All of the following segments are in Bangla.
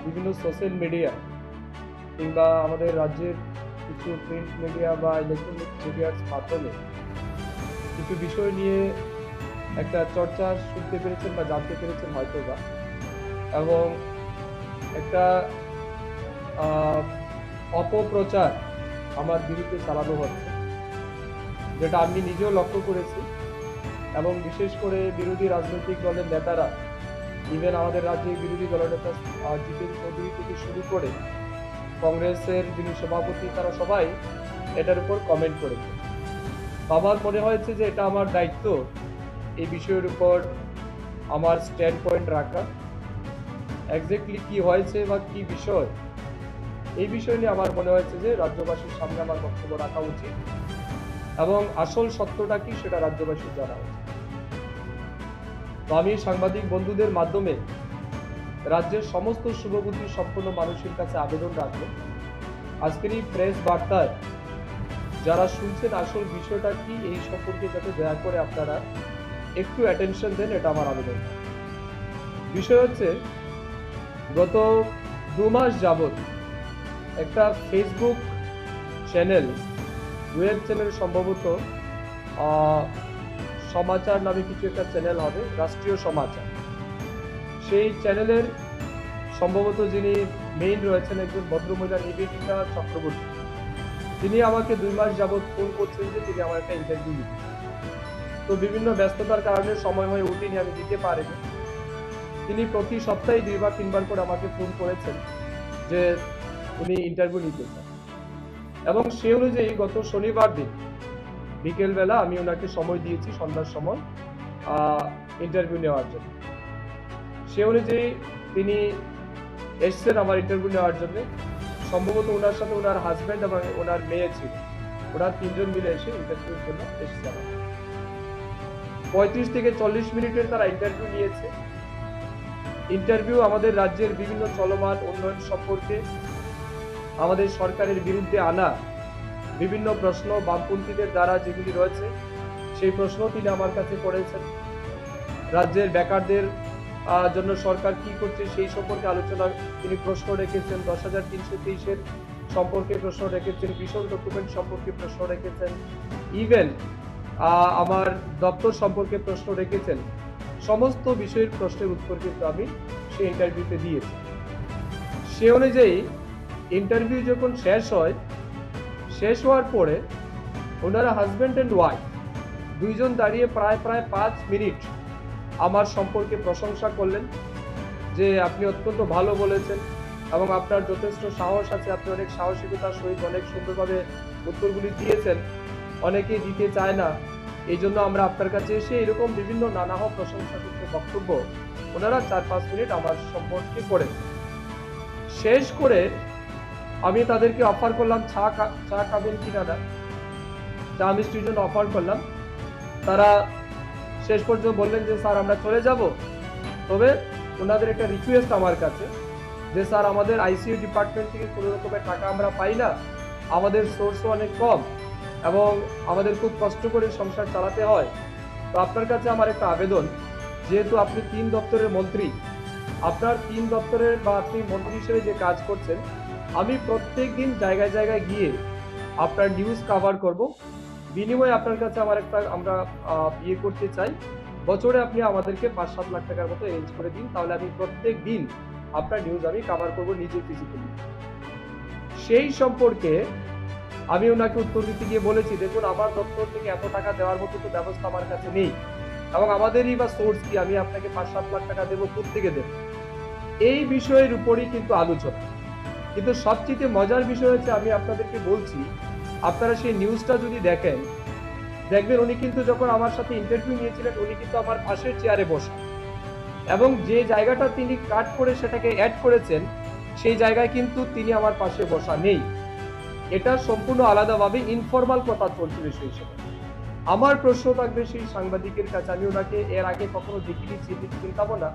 বিভিন্ন সোশ্যাল মিডিয়া কিংবা আমাদের রাজ্যের কিছু প্রিন্ট মিডিয়া বা ইলেকট্রনিক মিডিয়ার মাধ্যমে কিছু বিষয় নিয়ে একটা চর্চা শুনতে পেরেছেন বা জানতে পেরেছেন হয়তোবা, এবং একটা আহ, অপপ্রচার আমার বিরুদ্ধে চালানো হচ্ছে, যেটা আমি নিজেও লক্ষ্য করেছি। এবং বিশেষ করে বিরোধী রাজনৈতিক দলের নেতারা, ইভেন আমাদের রাজ্যের বিরোধী দলনেতা জিতেন চৌধুরী থেকে শুরু করে কংগ্রেসের যিনি সভাপতি, তারা সবাই এটার উপর কমেন্ট করেছে। আমার মনে হয়েছে যে এটা আমার দায়িত্ব এই বিষয়ের উপর আমার স্ট্যান্ড পয়েন্ট রাখা। এক্স্যাক্টলি কি হয়েছে বা কি বিষয়, এই বিষয় নিয়ে আমার মনে হয়েছে যে রাজ্যবাসীর সামনে আমার বক্তব্য রাখা উচিত, এবং আসল সত্যটা কি সেটা রাজ্যবাসীর জানা উচিত। তো আমি সাংবাদিক বন্ধুদের মাধ্যমে রাজ্যের সমস্ত শুভবুদ্ধি সম্পন্ন মানুষের কাছে আবেদন রাখবো, আজকের এই প্রেস বার্তায় যারা শুনছেন আসল বিষয়টা কি এই সম্পর্কে যাতে দয়া করে আপনারা একটু অ্যাটেনশন দেন, এটা আমার আবেদন। বিষয় হচ্ছে, গত 2 মাস যাবৎ একটা ফেসবুক চ্যানেল, ওয়েব চ্যানেল, সম্ভবত সমাচার নামে কিছু একটা চ্যানেল হবে, রাষ্ট্রীয় সমাচার, সেই চ্যানেলের সম্ভবত যিনি মেইন রয়েছেন একজন ভদ্রমহিলা নিবেদিতা চক্রবর্তী, তিনি আমাকে 2 মাস যাবৎ ফোন করছেন যে তিনি আমার একটা ইন্টারভিউ দিতে। তো বিভিন্ন ব্যস্ততার কারণে সময় হয়ে উঠিনি, আমি দিতে পারিনি। তিনি প্রতি সপ্তাহে 2-3 বার করে আমাকে ফোন করেছেন যে উনি ইন্টারভিউ নিতে চান, এবং সে অনুযায়ী গত শনিবার দিন বিকেলবেলা আমি ওনাকে সময় দিয়েছি, সন্ধ্যার সময় ইন্টারভিউ নেওয়ার জন্য। সে অনুযায়ী তিনি এসছেন আমার ইন্টারভিউ নেওয়ার জন্য। সম্ভবত ওনার সাথে ওনার হাজব্যান্ড এবং ওনার মেয়ে ছিল, ওরা 3জন মিলে এসে ইন্টারভিউর জন্য এসেছে। 35 থেকে 40 মিনিটের তারা ইন্টারভিউ নিয়েছে। ইন্টারভিউ আমাদের রাজ্যের বিভিন্ন চলমান উন্নয়ন সম্পর্কে, আমাদের সরকারের বিরুদ্ধে আনা বিভিন্ন প্রশ্ন, বামপন্থীদের দ্বারা যেগুলি রয়েছে সেই প্রশ্ন তিনি আমার কাছে করেছেন। রাজ্যের বেকারদের জন্য সরকার কি করছে সেই সম্পর্কে আলোচনা তিনি প্রশ্ন রেখেছেন। 10,323-এর সম্পর্কে প্রশ্ন রেখেছেন, ভীষণ ডকুমেন্ট সম্পর্কে প্রশ্ন রেখেছেন, ইভেন আমার দপ্তর সম্পর্কে প্রশ্ন রেখেছেন। সমস্ত বিষয়ের প্রশ্নের উত্তর কিন্তু আমি সেই ইন্টারভিউতে দিয়েছি। সে অনুযায়ী ইন্টারভিউ যখন শেষ হওয়ার পরে ওনারা হাজব্যান্ড অ্যান্ড ওয়াইফ দুইজন দাঁড়িয়ে প্রায় 5 মিনিট আমার সম্পর্কে প্রশংসা করলেন, যে আপনি অত্যন্ত ভালো বলেছেন এবং আপনার যথেষ্ট সাহস আছে, আপনি অনেক সাহসিকতার সহিত অনেক সুন্দরভাবে উত্তরগুলি দিয়েছেন, অনেকেই দিতে চায় না, এই জন্য আমরা আপনার কাছে এসে এরকম বিভিন্ন নানাহ প্রশংসাযুক্ত বক্তব্য ওনারা 4-5 মিনিট আমার সম্পর্কে করেন। শেষ করে আমি তাদেরকে অফার করলাম চা খাবেন কিনা, চা মিষ্টির জন্য অফার করলাম। তারা শেষ পর্যন্ত বললেন যে স্যার আমরা চলে যাব, তবে ওনাদের একটা রিকোয়েস্ট আমার কাছে যে স্যার আমাদের আইসিইউ ডিপার্টমেন্ট থেকে কোনো রকমের টাকা আমরা পাই না, আমাদের সোর্সও অনেক কম এবং আমাদের খুব কষ্ট করে সংসার চালাতে হয়। তো আপনার কাছে আমার একটা আবেদন, যেহেতু আপনি 3 দপ্তরের মন্ত্রী, আপনার 3 দপ্তরের বা আপনি মন্ত্রী হিসেবে যে কাজ করছেন, আমি প্রত্যেক দিন জায়গায় জায়গায় গিয়ে আপনার নিউজ কভার করব। বিনিময়ে আপনার কাছে আমরা ইয়ে করতে চাই, বছরে আপনি আমাদেরকে 5-7 লাখ টাকার মতো অ্যারেঞ্জ করে দিন, তাহলে আমি প্রত্যেক দিন আপনার নিউজ আমি কভার করব নিজে ফিজিক্যালি। সেই সম্পর্কে আমি ওনাকে উত্তর দিতে গিয়ে বলেছি, দেখুন আমার দপ্তর থেকে এত টাকা দেওয়ার মতো তো ব্যবস্থা আমার কাছে নেই, এবং আমাদেরই বা সোর্স কি, আমি আপনাকে 5-7 লাখ টাকা দেবো, কোত্থেকে দেবো? এই বিষয়ের উপরই কিন্তু আলোচনা। কিন্তু সবচেয়ে মজার বিষয় হচ্ছে, আমি আপনাদেরকে বলছি, আপনারা সেই নিউজটা যদি দেখবেন উনি কিন্তু যখন আমার সাথে ইন্টারভিউ নিয়েছিলেন, উনি কিন্তু আমার পাশের চেয়ারে বসা, এবং যে জায়গাটা তিনি কাট করে সেটাকে অ্যাড করেছেন সেই জায়গায় কিন্তু তিনি আমার পাশে বসা নেই। এটা সম্পূর্ণ আলাদাভাবে ইনফরমাল কথা চলছিল সেই সময়। আমার প্রশ্ন থাকবে সেই সাংবাদিকের কাছে, আমি ওনাকে এর আগে কখনো দেখিনি, চিন্তাবো না,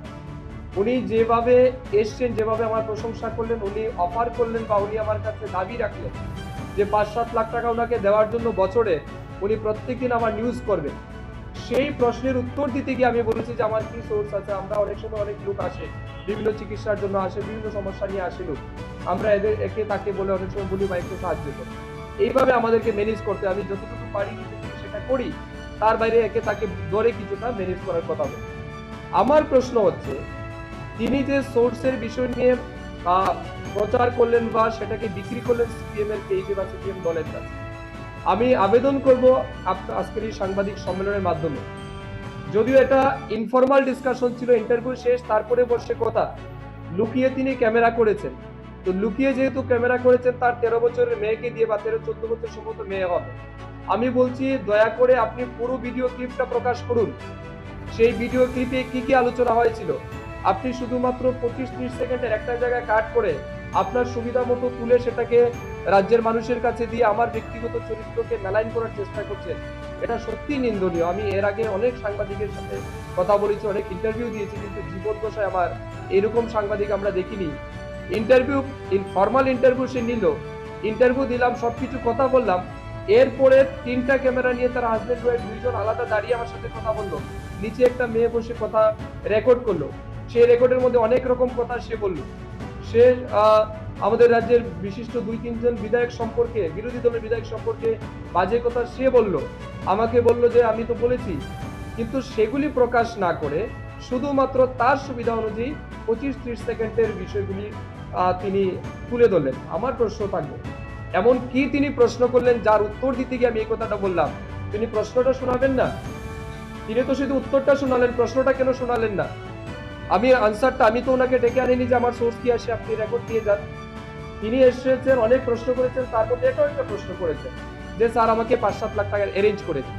উনি যেভাবে এসছেন, যেভাবে আমার প্রশংসা করলেন, উনি অফার করলেন বা উনি আমার কাছে দাবি রাখলেন যে 5-7 লাখ টাকা ওনাকে দেওয়ার জন্য বছরে উনি প্রত্যেকদিন আমার নিউজ করবেন, সেই প্রশ্নের উত্তর দিতে গিয়ে আমি বলেছি যে আমার কি সোর্স আছে, আমরা অনেক সময় অনেক লোক আসে বিভিন্ন চিকিৎসার জন্য আসে, বিভিন্ন সমস্যা নিয়ে আসে লোক। আমরা একে তাকে বলে অনেক সময় বলি ভাই একটু সাহায্য করো। এইভাবে আমাদেরকে ম্যানেজ করতে, আমি যতটুকু পারি নিজে থেকে সেটা করি, তার বাইরে একে তাকে ধরে কিছুটা ম্যানেজ করার কথা বলি। আমার প্রশ্ন হচ্ছে, তিনি যে সোর্সের বিষয় নিয়ে প্রচার করলেন বা সেটাকে বিক্রি করলেন সিপিএম এর পেজে বা সিপিএম দলের কাছে, আমি আবেদন করব আজকের এই সাংবাদিক সম্মেলনের মাধ্যমে, যদিও এটা ইনফরমাল ডিসকাশন ছিল, ইন্টারভিউ শেষ তারপরে বসে কথা, লুকিয়ে তিনি ক্যামেরা করেছেন। তো লুকিয়ে যেহেতু ক্যামেরা করেছেন, তার 13 বছরের মেয়েকে দিয়ে বা 13-14 বছর সম্ভবত মেয়ে হবে, আমি বলছি দয়া করে আপনি পুরো ভিডিও ক্লিপটা প্রকাশ করুন। সেই ভিডিও ক্লিপে কি কি আলোচনা হয়েছিল, আপনি শুধুমাত্র 25-30 সেকেন্ডের একটা জায়গায় কাট করে আপনার সুবিধা মতো তুলে সেটাকে রাজ্যের মানুষের কাছে দিয়ে আমার ব্যক্তিগত চরিত্রকে মেলাইন করার চেষ্টা করছেন। এটা সত্যি নিন্দনীয়। আমি এর আগে অনেক সাংবাদিকের সাথে কথা বলেছি, অনেক ইন্টারভিউ দিয়েছি, কিন্তু জীবদ্দশায় আমার এরকম সাংবাদিক আমরা দেখিনি। ইন্টারভিউ, ফর্মাল ইন্টারভিউ সে নিল, ইন্টারভিউ দিলাম, সবকিছু কথা বললাম, এরপরে 3টা ক্যামেরা নিয়ে তার হাজবেন্ড ওয়াইফ 2জন আলাদা দাঁড়িয়ে আমার সাথে কথা বললো, নিচে একটা মেয়ে বসে কথা রেকর্ড করলো, সেই রেকর্ডের মধ্যে অনেক রকম কথা সে বলল। সে আমাদের রাজ্যের বিশিষ্ট 2-3 জন বিধায়ক সম্পর্কে, বিরোধী দলের বিধায়ক সম্পর্কে বাজে কথা সে বলল, আমাকে বলল যে আমি তো বলেছি, কিন্তু সেগুলি প্রকাশ না করে শুধুমাত্র তার সুবিধা অনুযায়ী 25-30 সেকেন্ডের বিষয়গুলি তিনি তুলে ধরলেন। আমার প্রশ্ন থাকবে, এমন কি তিনি প্রশ্ন করলেন যার উত্তর দিতে গিয়ে আমি এই কথাটা বললাম, তিনি প্রশ্নটা শোনাবেন না? তিনি তো শুধু উত্তরটা শোনালেন, প্রশ্নটা কেন শোনালেন না? আমি আনসারটা, আমি তো ওনাকে ডেকে আনিনি যে আমার সোর্স কি আসে আপনি রেকর্ড দিয়ে যান। তিনি এসেছেন, অনেক প্রশ্ন করেছেন, তার মধ্যে এটাও একটা প্রশ্ন করেছেন যে স্যার আমাকে 5-7 লাখ টাকা অ্যারেঞ্জ করে দিন।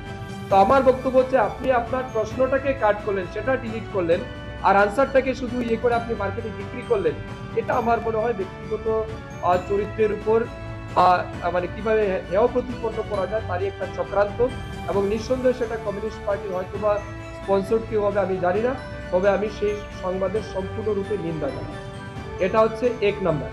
তো আমার বক্তব্য হচ্ছে, আপনি আপনার প্রশ্নটাকে কাট করলেন, সেটা ডিলিট করলেন, আর আনসারটাকে শুধু ইয়ে করে আপনি মার্কেটে বিক্রি করলেন। এটা আমার মনে হয় ব্যক্তিগত চরিত্রের উপর মানে কিভাবে হেয় প্রতিপন্ন করা যায় তারই একটা চক্রান্ত, এবং নিঃসন্দেহে সেটা কমিউনিস্ট পার্টির হয়তো বা স্পন্সর্ড কেউ হবে আমি জানি না, তবে আমি সেই সংবাদের সম্পূর্ণরূপে নিন্দা জানাই। এটা হচ্ছে 1 নাম্বার।